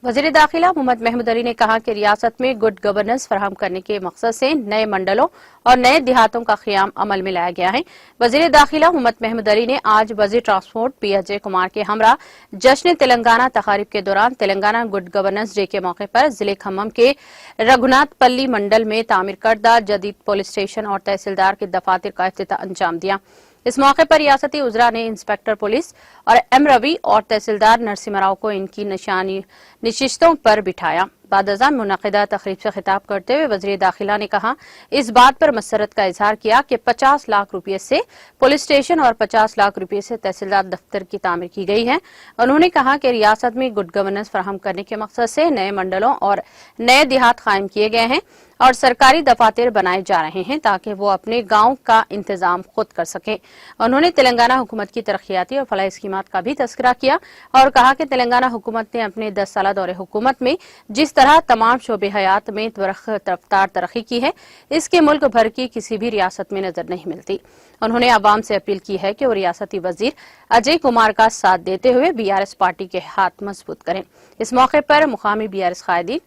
वज़ीर दाखिला मोहम्मद महमूद अली ने कहा कि रियासत में गुड गवर्नेंस फराहम करने के मकसद से नए मंडलों और नए देहातों का क़याम अमल में लाया गया है। वज़ीर दाखिला मोहम्मद महमूद अली ने आज वज़ीर ट्रांसपोर्ट पी अजय कुमार के हमरा जश्न तेलंगाना तकारीब के दौरान तेलंगाना गुड गवर्नेंस डे के मौके पर जिले खम्मम के रघुनाथपल्ली मंडल में तामीर करदा जदीद पुलिस स्टेशन और तहसीलदार के दफातर का इफ्तिताह अंजाम दिया। इस मौके पर रियासती उजरा ने इंस्पेक्टर पुलिस और एम रवि और तहसीलदार नरसिम्हा राव को इनकी नशिस्तों पर बिठाया। बाद मुनक़िदा तकरीब से खिताब करते हुए वज़ीर दाखिला ने कहा, इस बात पर मसरत का इजहार किया कि 50 लाख रुपये से पुलिस स्टेशन और 50 लाख रुपये से तहसीलदार दफ्तर की तामीर की गई है। उन्होंने कहा कि रियासत में गुड गवर्नेंस फराहम करने के मकसद से नए मंडलों और नए देहात कायम किए गए हैं और सरकारी दफातर बनाए जा रहे हैं ताकि वो अपने गांव का इंतजाम खुद कर सकें। उन्होंने तेलंगाना हुकूमत की तरक्याती और फलाही स्कीमात का भी तस्करा किया और कहा कि तेलंगाना हुकूमत ने अपने 10 साल दौरे हुकूमत में जिस तरह तमाम शोबे हयात में रफ्तार तरक्की की है, इसके मुल्क भर की किसी भी रियासत में नजर नहीं मिलती। उन्होंने आवाम से अपील की है कि वो रियासती वजीर अजय कुमार का साथ देते हुए BRS पार्टी के हाथ मजबूत करें। इस मौके पर मुकामी BRS कायदीन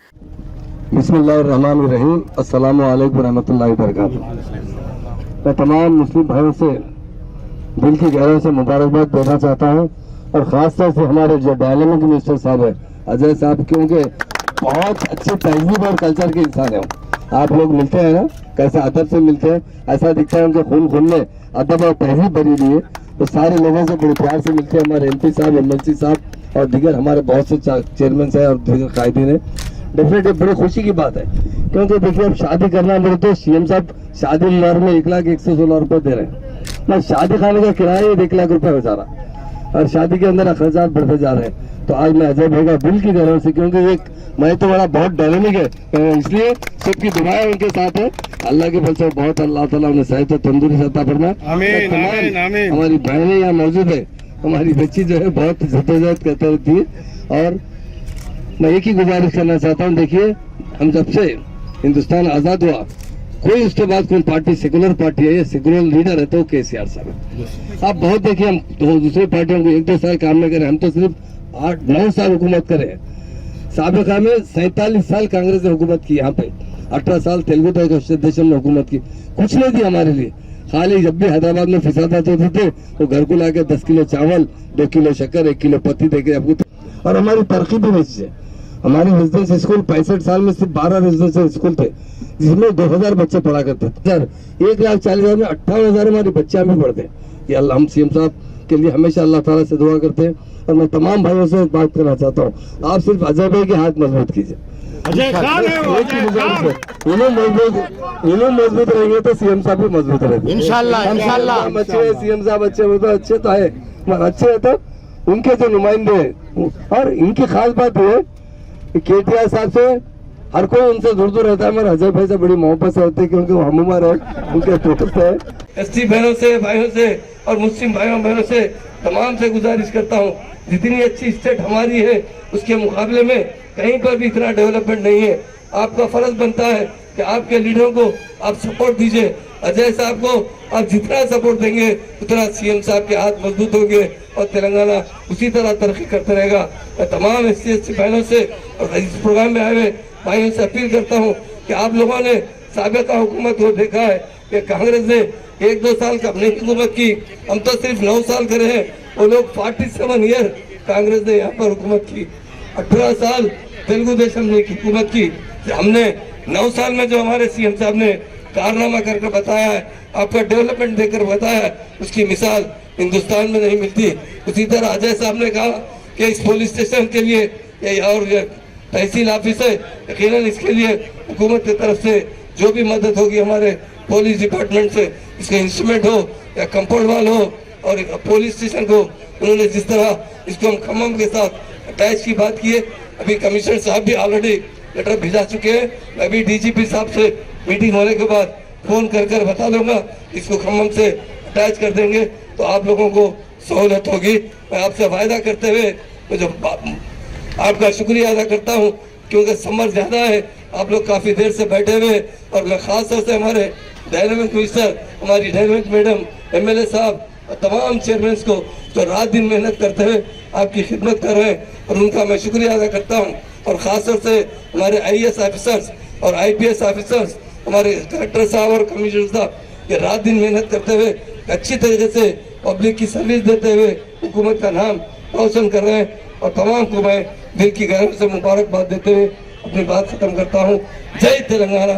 बिस्मिल्लाहिर्रहमानिर्रहीम, अस्सलामु अलैकुम रहमतुल्लाहि वबरकातुहू। मैं तमाम मुस्लिम भाइयों से दिल की गहराई से मुबारकबाद देना चाहता हूँ और ख़ास तौर से हमारे जो डायनेमिक मिनिस्टर साहब है अजय साहब, क्योंकि बहुत अच्छी तहजीब और कल्चर के इंसान है। आप लोग मिलते हैं ना, कैसे अदब से मिलते हैं, ऐसा दिखता है उनके खून में अदब और तहजीब भरी हुई है। तो सारे लोगों से बड़े प्यार से मिलते हैं। हमारे MP साहब, MLC साहब और दीगर हमारे बहुत से चेयरमैन है और दीगर कायदीन है। डेफिनेटली बड़ी खुशी की बात है, क्योंकि देखिए अब शादी करना मेरे तो CM साहब शादी मुबारक में 1,116 रुपये दे रहे हैं। मैं शादी खाने का किराया 1 लाख रुपये हो जा रहा और शादी के अंदर अखराजात बढ़ते जा रहे हैं। तो आज मैं अजय भाई का दिल की गहराई से, क्योंकि एक मैं तो बड़ा बहुत डायनेमिक है, इसलिए सबकी दुआएं उनके साथ है। अल्लाह के फल से बहुत अल्लाह ताला उन्हें सेहत और तंदुरुस्ती अता फरमाए। हमारी बहनें यहाँ मौजूद है, हमारी बच्ची जो है बहुत जद्दोजहद करते रहती है। और मैं एक ही गुजारिश करना चाहता हूँ, देखिए हम जब से हिंदुस्तान आजाद हुआ, कोई उसके बाद कोई पार्टी सेकुलर पार्टी है, ये सेकुलर लीडर है तो KCR साहब है। आप बहुत देखिए, हम तो दूसरी पार्टियों को 1-2 साल काम न करें, हम तो सिर्फ 8-9 साल हुकूमत करें। साबिका में 47 साल कांग्रेस ने हुकूमत की, यहाँ पे 18 साल तेलुगु देशम ने हुकूमत की, कुछ नहीं दी हमारे लिए। खाली जब भी हैदराबाद में फिसादात होते थे तो घर को लाके 10 किलो चावल, 2 किलो शक्कर, 1 किलो पत्ती देके आपको। और हमारी तरक्की भी वैसी है। हमारे रेजिडेंस स्कूल 65 साल में सिर्फ 12 रेजिडेंस स्कूल थे, जिसमें 2000 बच्चे पढ़ा करते थे। 1,40,000 में 58,000 हमारे बच्चे हमें पढ़ते हैं। ये अल्लाह, हम CM साहब के लिए हमेशा अल्लाह ताला से दुआ करते हैं। और मैं तमाम भाइयों से बात करना चाहता हूँ, आप सिर्फ अजय भाई के हाथ मजबूत कीजिए। इन्हों मजबूत रहेंगे तो CM साहब भी मजबूत रहेंगे इंशाल्लाह। अच्छे CM साहब अच्छे तो है, मगर अच्छे है तो उनके जो नुमाइंदे हैं। और इनकी खास बात ये है कि KTR साहब से हर कोई उनसे दूर रहता है, मगर अजय भाई से बड़ी मोहब्बत से होती है, क्योंकि वो हम उम्र है, उनके दोस्त है। ST बहनों से, भाइयों से और मुस्लिम भाइयों बहनों से तमाम से गुजारिश करता हूँ, जितनी अच्छी स्टेट हमारी है उसके मुकाबले में कहीं पर भी इतना डेवलपमेंट नहीं है। आपका फर्ज बनता है कि आपके लीडरों को आप सपोर्ट दीजिए। अजय साहब को आप जितना सपोर्ट देंगे उतना CM साहब के हाथ मजबूत होंगे और तेलंगाना उसी तरह तरक्की करता रहेगा। मैं तमाम SC बहनों से और इस प्रोग्राम में आए हुए भाइयों से अपील करता हूँ कि आप लोगों ने साबिका हुकूमत को देखा है कि कांग्रेस ने 1-2 साल का अपनी हुकूमत की, हम तो सिर्फ 9 साल करे हैं। वो लोग 47 ईयर कांग्रेस ने यहाँ पर हुकूमत की, 18 साल तेलुगु देशम ने हुकूमत की। हमने 9 साल में जो हमारे CM साहब ने कारनामा करके बताया है, आपका डेवलपमेंट देकर बताया है, उसकी मिसाल हिंदुस्तान में नहीं मिलती। उसी तरह अजय साहब ने कहा कि इस पुलिस स्टेशन के लिए और तहसील ऑफिस है, यकीनन इसके लिए हुकूमत की तरफ से जो भी मदद होगी हमारे पुलिस डिपार्टमेंट से, इसका इंस्ट्रूमेंट हो या कंपाउंड वाल हो और पुलिस स्टेशन को उन्होंने जिस तरह इसको हम खम्मम के साथ अटैच की बात की है। अभी कमिश्नर साहब भी ऑलरेडी लेटर भिजा चुके हैं। मैं भी DGP साहब से मीटिंग होने के बाद फोन कर बता दूंगा, इसको खम्मम से अटैच कर देंगे तो आप लोगों को सहूलत होगी। मैं आपसे वायदा करते हुए मुझे आपका शुक्रिया अदा करता हूँ, क्योंकि समर ज्यादा है, आप लोग काफी देर से बैठे हुए। और मैं खास तौर से हमारे डायनेमिक मिनिस्टर, हमारी डायनेमिक मैडम, MLA साहब और तमाम चेयरमैन को जो रात दिन मेहनत करते हुए आपकी खिदमत कर रहे हैं और उनका मैं शुक्रिया अदा करता हूँ। और ख़ासतौर से हमारे IAS ऑफिसर्स और IPS ऑफिसर्स, हमारे कलेक्टर साहब और कमिश्नर साहब ये रात दिन मेहनत करते हुए अच्छी तरीके से पब्लिक की सर्विस देते हुए हुकूमत का नाम रोशन कर रहे हैं। और तमाम को मैं दिल की गहराई से मुबारकबाद देते हुए अपनी बात खत्म करता हूँ। जय तेलंगाना।